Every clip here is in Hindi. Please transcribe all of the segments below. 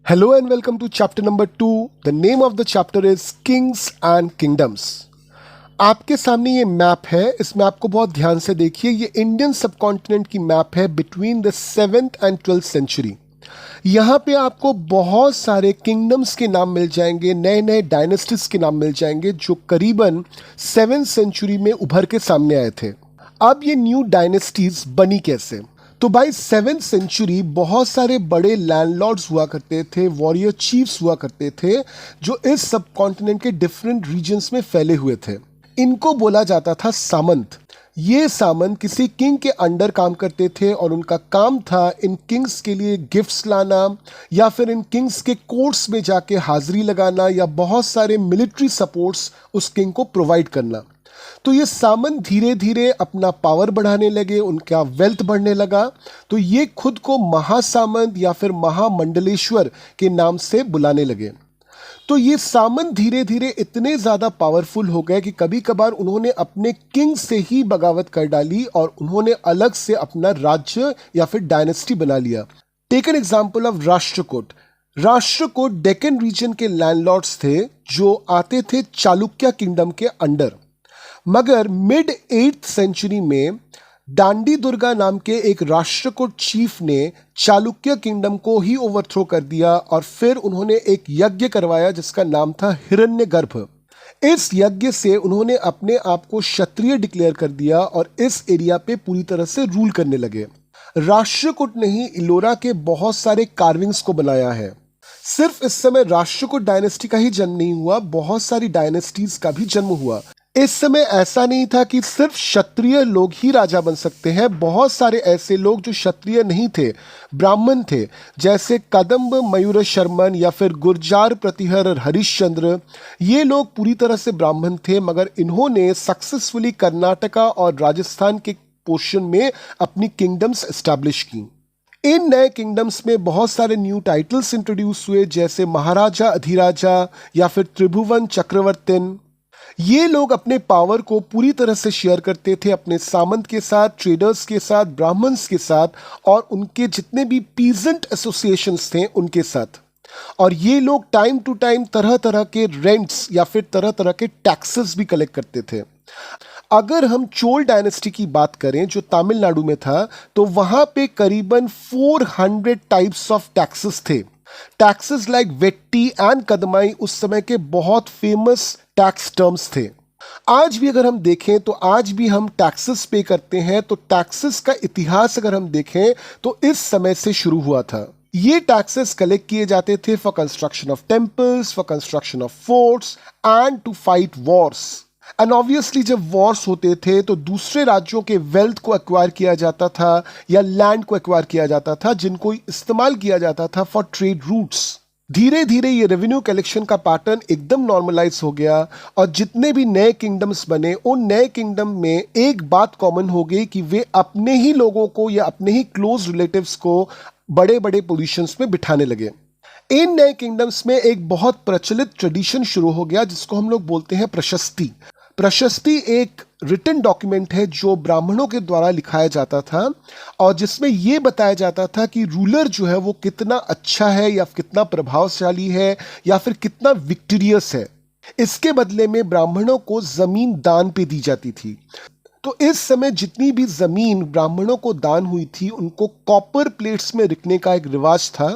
Hello and welcome to chapter number 2. The name of the chapter is Kings and Kingdoms. आपके सामने ये मैप है। इस मैप को बहुत ध्यान से देखिए। ये इंडियन सबकॉन्टिनेंट की मैप है between the 7th and 12th century. यहाँ पे आपको बहुत सारे किंगडम्स के नाम मिल जाएंगे, नए नए डायनेस्टीज के नाम मिल जाएंगे जो करीबन 7th सेंचुरी में उभर के सामने आए थे। अब ये न्यू डायनेस्टीज बनी कैसे? तो भाई 7th सेंचुरी बहुत सारे बड़े लैंडलॉर्ड्स हुआ करते थे, वॉरियर चीफ्स हुआ करते थे जो इस सब कॉन्टिनेंट के डिफरेंट रीजन्स में फैले हुए थे। इनको बोला जाता था सामंत। ये सामंत किसी किंग के अंडर काम करते थे और उनका काम था इन किंग्स के लिए गिफ्ट्स लाना या फिर इन किंग्स के कोर्ट्स में जाके हाजिरी लगाना या बहुत सारे मिलिट्री सपोर्ट्स उस किंग को प्रोवाइड करना। तो ये सामंत धीरे धीरे अपना पावर बढ़ाने लगे, उनका वेल्थ बढ़ने लगा, तो ये खुद को महासामंत या फिर महामंडलेश्वर के नाम से बुलाने लगे। तो ये सामंत धीरे धीरे इतने ज़्यादा पावरफुल हो गए कि कभी कभार उन्होंने अपने किंग से ही बगावत कर डाली और उन्होंने अलग से अपना राज्य या फिर डायनेस्टी बना लिया। Take an example of Rashtrakuta. Rashtrakuta Deccan region के लैंडलॉर्ड्स थे जो आते थे चालुक्य किंगडम के अंडर। मगर मिड 8th सेंचुरी में डांडी दुर्गा नाम के एक राष्ट्रकूट चीफ ने चालुक्य किंगडम को ही ओवरथ्रो कर दिया और फिर उन्होंने एक यज्ञ करवाया जिसका नाम था हिरण्यगर्भ। इस यज्ञ से उन्होंने अपने आप को क्षत्रिय डिक्लेयर कर दिया और इस एरिया पे पूरी तरह से रूल करने लगे। राष्ट्रकूट ने ही इलोरा के बहुत सारे कार्विंग्स को बनाया है। सिर्फ इस समय राष्ट्रकूट डायनेस्टी का ही जन्म नहीं हुआ, बहुत सारी डायनेस्टीज का भी जन्म हुआ। इस समय ऐसा नहीं था कि सिर्फ क्षत्रिय लोग ही राजा बन सकते हैं, बहुत सारे ऐसे लोग जो क्षत्रिय नहीं थे, ब्राह्मण थे, जैसे कदम्ब मयूर शर्मन या फिर गुर्जार प्रतिहर और हरिश्चंद्र। ये लोग पूरी तरह से ब्राह्मण थे मगर इन्होंने सक्सेसफुली कर्नाटका और राजस्थान के पोर्शन में अपनी किंगडम्स एस्टैब्लिश की। इन नए किंगडम्स में बहुत सारे न्यू टाइटल्स इंट्रोड्यूस हुए जैसे महाराजा अधिराजा या फिर त्रिभुवन चक्रवर्तिन। ये लोग अपने पावर को पूरी तरह से शेयर करते थे अपने सामंत के साथ, ट्रेडर्स के साथ, ब्राह्मण्स के साथ और उनके जितने भी पीजेंट एसोसिएशंस थे उनके साथ। और ये लोग टाइम टू टाइम तरह तरह के रेंट्स या फिर तरह तरह के टैक्सेस भी कलेक्ट करते थे। अगर हम चोल डायनेस्टी की बात करें जो तमिलनाडु में था, तो वहां पे करीबन 400 टाइप्स ऑफ टैक्सेस थे। टैक्सेस लाइक वेट्टी एंड कदमाई उस समय के बहुत फेमस टैक्स टर्म्स थे। आज भी अगर हम देखें तो आज भी हम टैक्सेस पे करते हैं। तो टैक्सेस का इतिहास अगर हम देखें तो इस समय से शुरू हुआ था। ये टैक्सेस कलेक्ट किए जाते थे for construction of temples, for construction of forts and to fight wars. And obviously जब वॉर्स होते थे तो दूसरे राज्यों के वेल्थ को एक्वायर किया जाता था या लैंड को एक्वायर किया जाता था जिनको इस्तेमाल किया जाता था फॉर ट्रेड रूट्स। धीरे धीरे ये रेवेन्यू कलेक्शन का पैटर्न एकदम नॉर्मलाइज हो गया और जितने भी नए किंगडम्स बने उन नए किंगडम में एक बात कॉमन हो गई कि वे अपने ही लोगों को या अपने ही क्लोज रिलेटिव्स को बड़े बड़े पोजीशंस में बिठाने लगे। इन नए किंगडम्स में एक बहुत प्रचलित ट्रेडिशन शुरू हो गया जिसको हम लोग बोलते हैं प्रशस्ति। प्रशस्ति एक रिटन डॉक्यूमेंट है जो ब्राह्मणों के द्वारा लिखाया जाता था और जिसमें यह बताया जाता था कि रूलर जो है वो कितना अच्छा है या कितना प्रभावशाली है या फिर कितना विक्टोरियस है। इसके बदले में ब्राह्मणों को जमीन दान पे दी जाती थी। तो इस समय जितनी भी जमीन ब्राह्मणों को दान हुई थी उनको कॉपर प्लेट्स में रखने का एक रिवाज था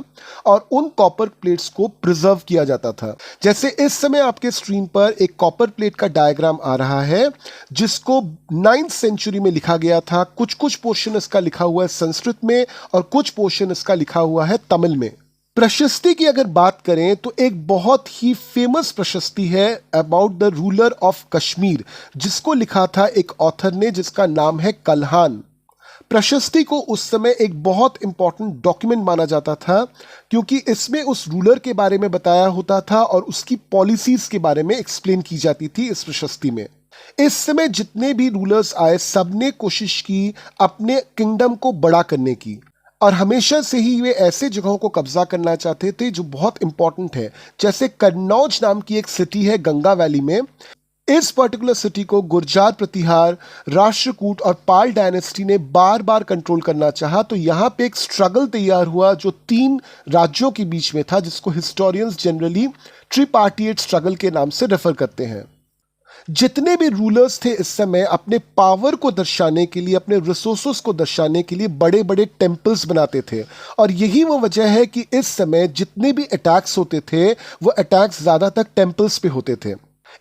और उन कॉपर प्लेट्स को प्रिजर्व किया जाता था। जैसे इस समय आपके स्क्रीन पर एक कॉपर प्लेट का डायग्राम आ रहा है जिसको 9th सेंचुरी में लिखा गया था। कुछ कुछ पोर्शन इसका लिखा हुआ है संस्कृत में और कुछ पोर्शन इसका लिखा हुआ है तमिल में। प्रशस्ति की अगर बात करें तो एक बहुत ही फेमस प्रशस्ति है about the ruler of Kashmir जिसको लिखा था एक ऑथर ने जिसका नाम है कल्हान। प्रशस्ति को उस समय एक बहुत इंपॉर्टेंट डॉक्यूमेंट माना जाता था क्योंकि इसमें उस रूलर के बारे में बताया होता था और उसकी पॉलिसीज के बारे में एक्सप्लेन की जाती थी इस प्रशस्ति में। इस समय जितने भी रूलर्स आए सबने कोशिश की अपने किंगडम को बड़ा करने की और हमेशा से ही वे ऐसे जगहों को कब्जा करना चाहते थे जो बहुत इंपॉर्टेंट है। जैसे कन्नौज नाम की एक सिटी है गंगा वैली में। इस पर्टिकुलर सिटी को गुर्जार प्रतिहार, राष्ट्रकूट और पाल डायनेस्टी ने बार बार कंट्रोल करना चाहा, तो यहाँ पे एक स्ट्रगल तैयार हुआ जो 3 राज्यों के बीच में था, जिसको हिस्टोरियंस जनरली ट्रिपार्टिएट स्ट्रगल के नाम से रेफर करते हैं। जितने भी रूलर्स थे इस समय अपने पावर को दर्शाने के लिए, अपने रिसोर्सेस को दर्शाने के लिए बड़े बड़े टेम्पल्स बनाते थे, और यही वो वजह है कि इस समय जितने भी अटैक्स होते थे वो अटैक्स ज़्यादातर टेम्पल्स पे होते थे।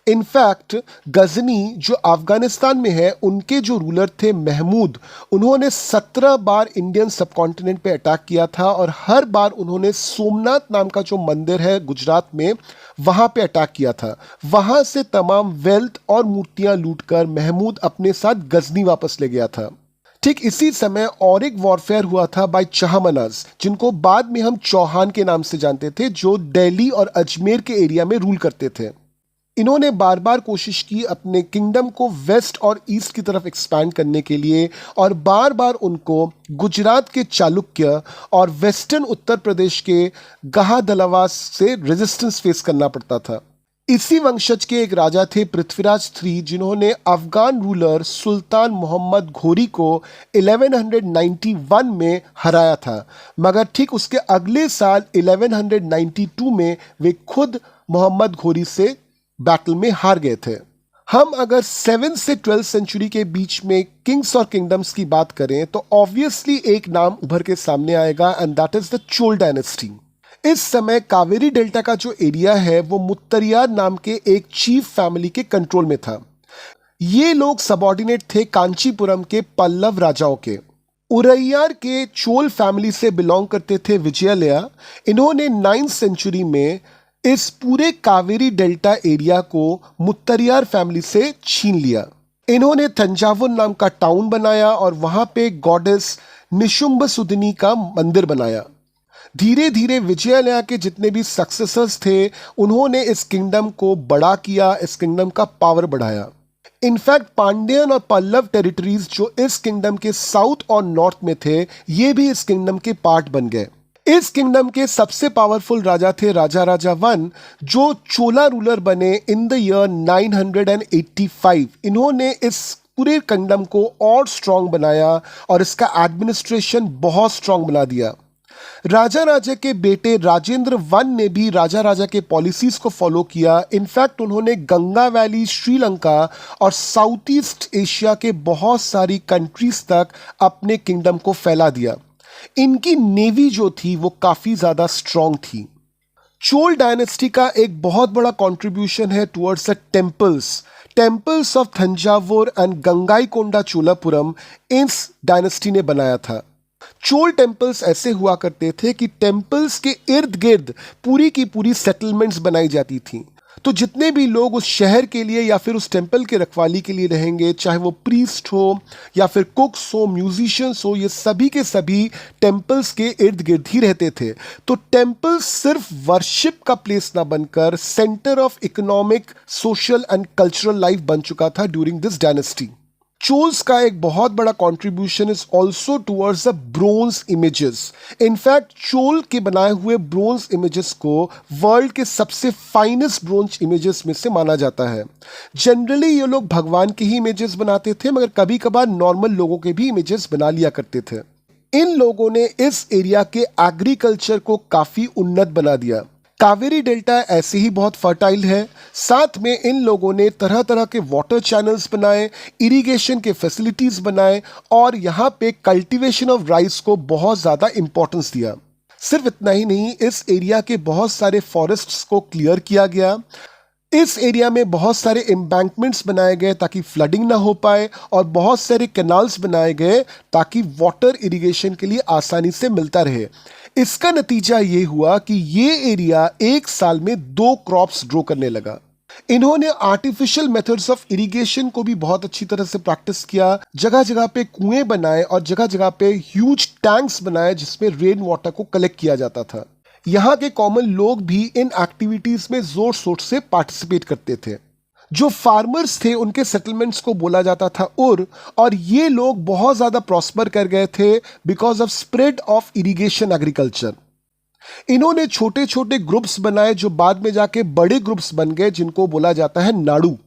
इनफैक्ट गजनी जो अफगानिस्तान में है, उनके जो रूलर थे महमूद, उन्होंने 17 बार इंडियन सबकॉन्टिनेंट पे अटैक किया था, और हर बार उन्होंने सोमनाथ नाम का जो मंदिर है गुजरात में, वहां पे अटैक किया था। वहां से तमाम वेल्थ और मूर्तियां लूटकर महमूद अपने साथ गजनी वापस ले गया था। ठीक इसी समय और एक वॉरफेयर हुआ था बाय चहमनाज, जिनको बाद में हम चौहान के नाम से जानते थे, जो दिल्ली और अजमेर के एरिया में रूल करते थे। इन्होंने बार बार कोशिश की अपने किंगडम को वेस्ट और ईस्ट की तरफ एक्सपैंड करने के लिए, और बार बार उनको गुजरात के चालुक्य और वेस्टर्न उत्तर प्रदेश के गहादलवास से रेजिस्टेंस फेस करना पड़ता था। इसी वंशज के एक राजा थे पृथ्वीराज III, जिन्होंने अफगान रूलर सुल्तान मोहम्मद घोरी को 1191 में हराया था, मगर ठीक उसके अगले साल 1192 में वे खुद मोहम्मद घोरी से बैटल में हार गए थे। हम अगर 7th से 12th सेंचुरी के बीच में किंग्स और किंगडम्स की बात करें तो ऑब्वियसली एक नाम उभर के सामने आएगा, and that is the Chola dynasty. इस समय कावेरी डेल्टा का जो एरिया है वो मुत्तरियार नाम के एक चीफ फैमिली के कंट्रोल में था। ये लोग सबऑर्डिनेट थे कांचीपुरम के पल्लव राजाओं के। उरैयार के चोल फैमिली से बिलोंग करते थे विजयलया। इन्होंने 9th सेंचुरी में इस पूरे कावेरी डेल्टा एरिया को मुत्तरियार फैमिली से छीन लिया। इन्होंने तंजावुर नाम का टाउन बनाया और वहां पे गॉडेस निशुंभसुदिनी का मंदिर बनाया। धीरे धीरे विजयलया के जितने भी सक्सेसर्स थे, उन्होंने इस किंगडम को बड़ा किया, इस किंगडम का पावर बढ़ाया। इनफैक्ट पांड्यन और पल्लव टेरिटरीज जो इस किंगडम के साउथ और नॉर्थ में थे, ये भी इस किंगडम के पार्ट बन गए। इस किंगडम के सबसे पावरफुल राजा थे राजा राजा 1, जो चोला रूलर बने इन द ईयर 985। इन्होंने इस पूरे किंगडम को और स्ट्रांग बनाया और इसका एडमिनिस्ट्रेशन बहुत स्ट्रांग बना दिया। राजा राजा के बेटे राजेंद्र 1 ने भी राजा राजा के पॉलिसीज को फॉलो किया। इनफैक्ट उन्होंने गंगा वैली, श्रीलंका और साउथ ईस्ट एशिया के बहुत सारी कंट्रीज तक अपने किंगडम को फैला दिया। इनकी नेवी जो थी वो काफी ज्यादा स्ट्रांग थी। चोल डायनेस्टी का एक बहुत बड़ा कंट्रीब्यूशन है towards the temples of Thanjavur and Gangaikonda Cholapuram इस डायनेस्टी ने बनाया था। चोल टेम्पल्स ऐसे हुआ करते थे कि टेम्पल्स के इर्द गिर्द पूरी की पूरी सेटलमेंट्स बनाई जाती थी। तो जितने भी लोग उस शहर के लिए या फिर उस टेम्पल के रखवाली के लिए रहेंगे, चाहे वो प्रीस्ट हो या फिर कुक्स हो, म्यूजिशियंस हो, ये सभी के सभी टेम्पल्स के इर्द गिर्द ही रहते थे। तो टेम्पल सिर्फ वर्शिप का प्लेस ना बनकर centre of economic, social and cultural life बन चुका था ड्यूरिंग दिस डायनेस्टी। चोल्स का एक बहुत बड़ा contribution is also towards the bronze images. In fact Chola के बनाए हुए ब्रोंज इमेजेस को वर्ल्ड के सबसे फाइनेस्ट ब्रोंज इमेजेस में से माना जाता है। जनरली ये लोग भगवान के ही इमेजेस बनाते थे, मगर कभी कभार नॉर्मल लोगों के भी इमेजेस बना लिया करते थे। इन लोगों ने इस एरिया के एग्रीकल्चर को काफी उन्नत बना दिया। कावेरी डेल्टा ऐसे ही बहुत फर्टाइल है। साथ में इन लोगों ने तरह तरह के वाटर चैनल्स बनाए, इरिगेशन के फैसिलिटीज बनाए और यहाँ पे कल्टीवेशन ऑफ राइस को बहुत ज़्यादा इंपॉर्टेंस दिया। सिर्फ इतना ही नहीं, इस एरिया के बहुत सारे फॉरेस्ट्स को क्लियर किया गया। इस एरिया में बहुत सारे एम्बैंकमेंट्स बनाए गए ताकि फ्लडिंग ना हो पाए, और बहुत सारे कैनाल्स बनाए गए ताकि वाटर इरिगेशन के लिए आसानी से मिलता रहे। इसका नतीजा ये हुआ कि ये एरिया एक साल में 2 क्रॉप्स ग्रो करने लगा। इन्होंने आर्टिफिशियल मेथड्स ऑफ इरिगेशन को भी बहुत अच्छी तरह से प्रैक्टिस किया। जगह जगह पे कुएं बनाए और जगह जगह पे ह्यूज टैंक्स बनाए जिसमें रेन वाटर को कलेक्ट किया जाता था। यहाँ के कॉमन लोग भी इन एक्टिविटीज में जोर शोर से पार्टिसिपेट करते थे। जो फार्मर्स थे उनके सेटलमेंट्स को बोला जाता था उर, और ये लोग बहुत ज़्यादा प्रॉस्पर कर गए थे because of spread of irrigation agriculture. इन्होंने छोटे छोटे ग्रुप्स बनाए जो बाद में जाके बड़े ग्रुप्स बन गए, जिनको बोला जाता है नाडू।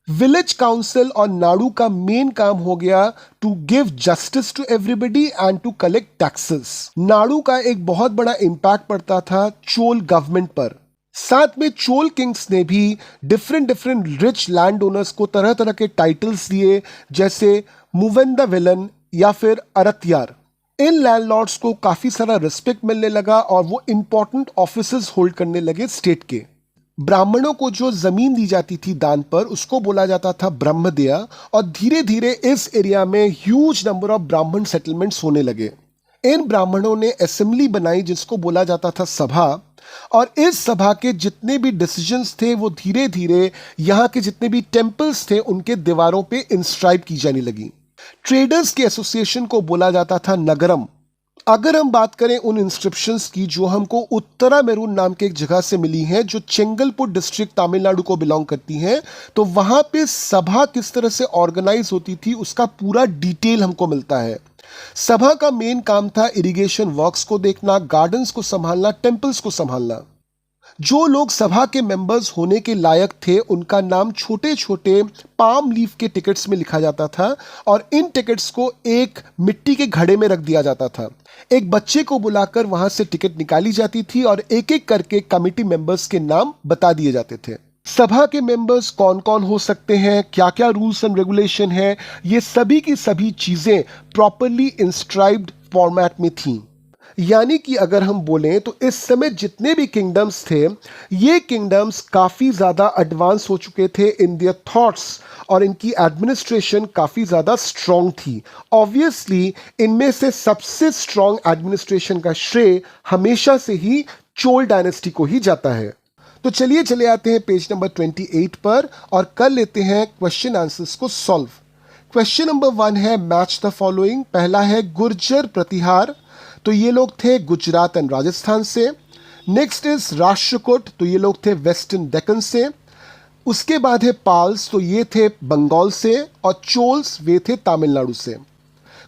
विलेज काउंसिल और नाडू का मेन काम हो गया to give justice to everybody and to collect taxes. Nadu का एक बहुत बड़ा इंपैक्ट पड़ता था चोल गवर्नमेंट पर। साथ में चोल किंग्स ने भी डिफरेंट रिच लैंड ओनर्स को तरह तरह के टाइटल्स दिए, जैसे मुवेंदावेलन या फिर अरतियार। इन लैंडलॉर्ड्स को काफी सारा रिस्पेक्ट मिलने लगा और वो इंपॉर्टेंट ऑफिसेस होल्ड करने लगे स्टेट के। ब्राह्मणों को जो जमीन दी जाती थी दान पर, उसको बोला जाता था ब्रह्मदया, और धीरे धीरे इस एरिया में ह्यूज नंबर ऑफ ब्राह्मण सेटलमेंट्स होने लगे। इन ब्राह्मणों ने असेंबली बनाई जिसको बोला जाता था सभा, और इस सभा के जितने भी डिसीजंस थे वो धीरे धीरे यहाँ के जितने भी टेम्पल्स थे उनके दीवारों पे इंस्क्राइब की जाने लगी। ट्रेडर्स के एसोसिएशन को बोला जाता था नगरम। अगर हम बात करें उन इंस्क्रिप्शंस की जो हमको उत्तरा मेरून नाम के एक जगह से मिली हैं, जो चेंगलपुर डिस्ट्रिक्ट तमिलनाडु को बिलोंग करती हैं, तो वहां पे सभा किस तरह से ऑर्गेनाइज होती थी उसका पूरा डिटेल हमको मिलता है। सभा का मेन काम था इरिगेशन वर्क्स को देखना, गार्डन्स को संभालना, टेम्पल्स को संभालना। जो लोग सभा के मेंबर्स होने के लायक थे उनका नाम छोटे छोटे पाम लीफ के टिकट्स में लिखा जाता था, और इन टिकट्स को एक मिट्टी के घड़े में रख दिया जाता था। एक बच्चे को बुलाकर वहां से टिकट निकाली जाती थी और एक एक करके कमिटी मेंबर्स के नाम बता दिए जाते थे। सभा के मेंबर्स कौन कौन हो सकते हैं, क्या क्या रूल्स एंड रेगुलेशन है, ये सभी की सभी चीजें प्रॉपरली इंस्क्राइब्ड फॉर्मेट में थी। यानी कि अगर हम बोलें तो इस समय जितने भी किंगडम्स थे, ये किंगडम्स काफ़ी ज़्यादा एडवांस हो चुके थे इन देयर थॉट्स, और इनकी एडमिनिस्ट्रेशन काफ़ी ज़्यादा स्ट्रॉन्ग थी। ऑब्वियसली इनमें से सबसे स्ट्रॉन्ग एडमिनिस्ट्रेशन का श्रेय हमेशा से ही चोल डायनेस्टी को ही जाता है। तो चलिए चले आते हैं पेज नंबर 28 पर और कर लेते हैं क्वेश्चन आंसर्स को सॉल्व। क्वेश्चन नंबर 1 है मैच द फॉलोइंग। पहला है गुर्जर प्रतिहार, तो ये लोग थे गुजरात एंड राजस्थान से। नेक्स्ट इज राष्ट्रकूट, तो ये लोग थे वेस्टर्न डेक्कन से। उसके बाद है पाल्स, तो ये थे बंगाल से, और चोल्स वे थे तमिलनाडु से।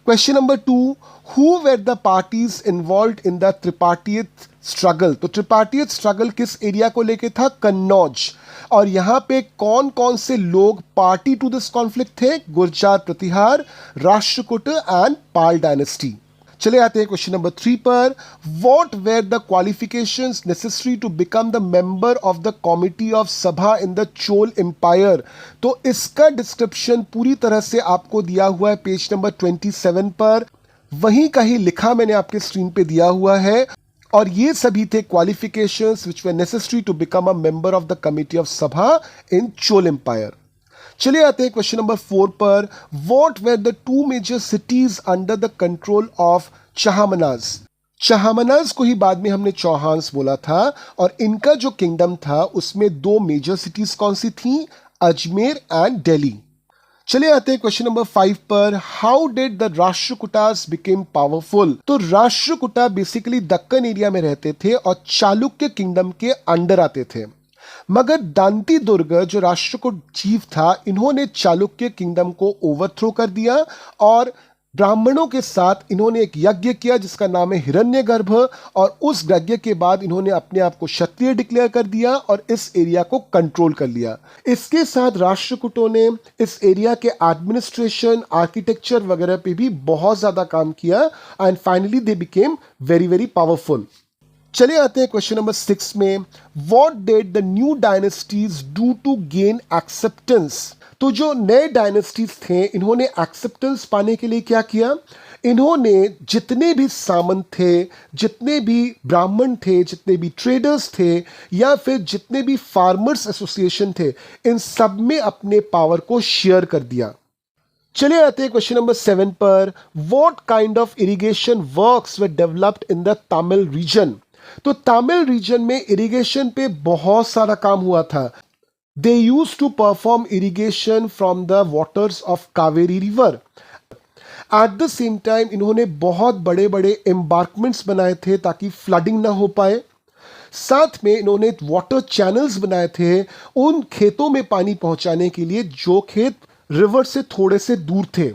Question number 2, who were the parties involved in the त्रिपाठीय struggle, तो त्रिपाठीय स्ट्रगल किस एरिया को लेके था, कन्नौज। और यहाँ पे कौन कौन से लोग पार्टी टू दिस कॉन्फ्लिक्ट थे, गुर्जर प्रतिहार, राष्ट्रकूट एंड पाल डायनेस्टी। चले आते हैं क्वेश्चन नंबर 3 पर। What were the qualifications necessary to become the member of the committee of sabha in the Chola empire, तो इसका डिस्क्रिप्शन पूरी तरह से आपको दिया हुआ है पेज नंबर 27 पर। वहीं का ही लिखा मैंने आपके स्क्रीन पे दिया हुआ है, और ये सभी थे qualifications which were necessary to become a member of the committee of sabha in Chola empire. चले आते हैं क्वेश्चन नंबर 4 पर। What were the 2 major cities under the control of Chahamanas. Chahamanas को ही बाद में हमने चौहान्स बोला था, और इनका जो किंगडम था उसमें 2 मेजर सिटीज कौन सी थी, अजमेर एंड दिल्ली। चले आते हैं क्वेश्चन नंबर 5 पर। How did the Rashtrakutas became powerful, तो राष्ट्रकूटा बेसिकली दक्कन एरिया में रहते थे और चालुक्य किंगडम के अंडर आते थे। मगर दांती दुर्ग जो राष्ट्रकूट चीफ था, इन्होंने चालुक्य किंगडम को ओवरथ्रो कर दिया, और ब्राह्मणों के साथ इन्होंने एक यज्ञ किया जिसका नाम है हिरण्यगर्भ, और उस यज्ञ के बाद इन्होंने अपने आप को क्षत्रिय डिक्लेयर कर दिया और इस एरिया को कंट्रोल कर लिया। इसके साथ राष्ट्रकूटों ने इस एरिया के एडमिनिस्ट्रेशन, आर्किटेक्चर वगैरह पे भी बहुत ज्यादा काम किया, and finally they became very very powerful. चले आते हैं क्वेश्चन नंबर 6 में। What did the new dynasties do to gain acceptance, तो जो नए डायनेस्टीज थे इन्होंने एक्सेप्टेंस पाने के लिए क्या किया, इन्होंने जितने भी सामंत थे, जितने भी ब्राह्मण थे, जितने भी ट्रेडर्स थे, या फिर जितने भी फार्मर्स एसोसिएशन थे, इन सब में अपने पावर को शेयर कर दिया। चले आते हैं क्वेश्चन नंबर 7 पर। What kind of irrigation works were developed in the Tamil region, तो तमिल रीजन में इरिगेशन पे बहुत सारा काम हुआ था। They used to perform irrigation from the waters of Kaveri river. At the same time इन्होंने बहुत बड़े बड़े एम्बार्कमेंट्स बनाए थे ताकि फ्लडिंग ना हो पाए। साथ में इन्होंने वाटर चैनल्स बनाए थे उन खेतों में पानी पहुंचाने के लिए जो खेत रिवर से थोड़े से दूर थे।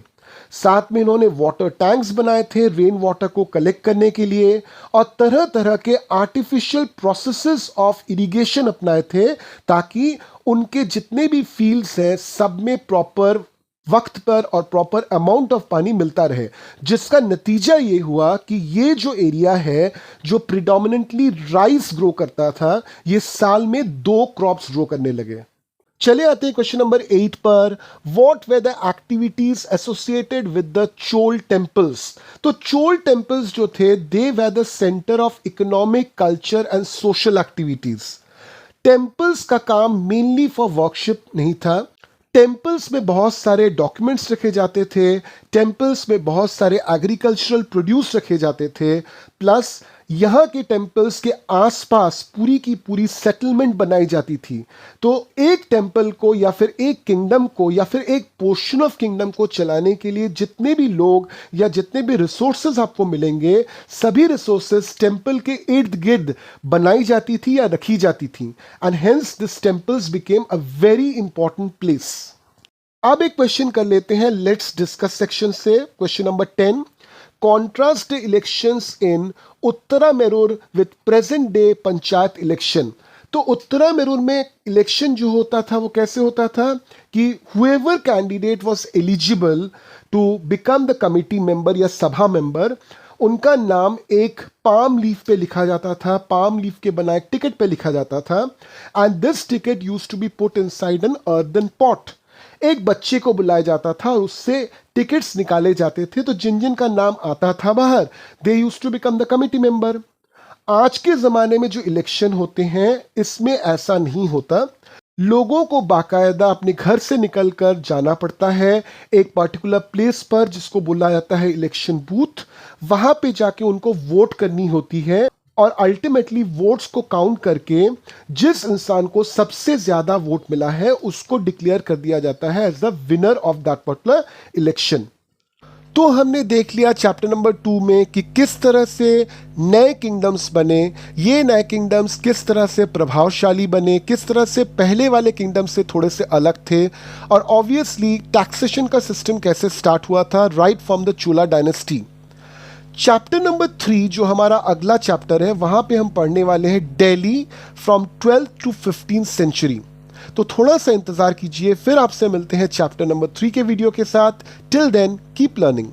साथ में इन्होंने वाटर टैंक्स बनाए थे रेन वाटर को कलेक्ट करने के लिए, और तरह तरह के आर्टिफिशियल प्रोसेसेस ऑफ इरिगेशन अपनाए थे ताकि उनके जितने भी फील्ड्स हैं सब में प्रॉपर वक्त पर और प्रॉपर अमाउंट ऑफ पानी मिलता रहे, जिसका नतीजा ये हुआ कि ये जो एरिया है जो प्रिडोमिनेंटली राइस ग्रो करता था, ये साल में 2 क्रॉप्स ग्रो करने लगे। चले आते हैं क्वेश्चन नंबर 8 पर। What were the activities associated with the Chola temples. तो चोल टेम्पल्स जो थे, they were the centre of economic, culture and social activities. Temples का काम मेनली फॉर वर्शिप नहीं था। टेम्पल्स में बहुत सारे डॉक्यूमेंट्स रखे जाते थे, टेम्पल्स में बहुत सारे एग्रीकल्चरल प्रोड्यूस रखे जाते थे, प्लस यहाँ के टेम्पल्स के आसपास पूरी की पूरी सेटलमेंट बनाई जाती थी। तो एक टेम्पल को या फिर एक किंगडम को या फिर एक पोर्शन ऑफ किंगडम को चलाने के लिए जितने भी लोग या जितने भी रिसोर्सेज आपको मिलेंगे, सभी रिसोर्सेज टेम्पल के इर्द गिर्द बनाई जाती थी या रखी जाती थी, and hence this temples became a very important place. अब एक क्वेश्चन कर लेते हैं, लेट्स डिस्कस सेक्शन से। Question number 10, contrast the elections in उत्तरामेरूर with present day panchayat election. तो उत्तरामेरूर में इलेक्शन जो होता था वो कैसे होता था कि whoever candidate was eligible to become the committee member या सभा मेंबर, उनका नाम एक पाम लीफ पे लिखा जाता था, पाम लीफ के बनाए टिकट पे लिखा जाता था, and this ticket used to be put inside an earthen pot. एक बच्चे को बुलाया जाता था और उससे टिकट्स निकाले जाते थे, तो जिन जिन का नाम आता था बाहर, they used to become the committee member. आज के ज़माने में जो इलेक्शन होते हैं इसमें ऐसा नहीं होता। लोगों को बाकायदा अपने घर से निकलकर जाना पड़ता है एक पर्टिकुलर प्लेस पर जिसको बोला जाता है इलेक्शन बूथ। वहाँ पे जाके उनको वोट करनी होती है और अल्टीमेटली वोट्स को काउंट करके जिस इंसान को सबसे ज़्यादा वोट मिला है उसको डिक्लेयर कर दिया जाता है as the winner of that particular election. तो हमने देख लिया चैप्टर नंबर 2 में कि किस तरह से नए किंगडम्स बने, ये नए किंगडम्स किस तरह से प्रभावशाली बने, किस तरह से पहले वाले किंगडम से थोड़े से अलग थे, और ऑब्वियसली टैक्सेशन का सिस्टम कैसे स्टार्ट हुआ था right from the Chola dynasty. Chapter number 3 जो हमारा अगला चैप्टर है, वहाँ पे हम पढ़ने वाले हैं Delhi from 12th to 15th century. तो थोड़ा सा इंतज़ार कीजिए, फिर आपसे मिलते हैं चैप्टर नंबर 3 के वीडियो के साथ। Till then keep learning.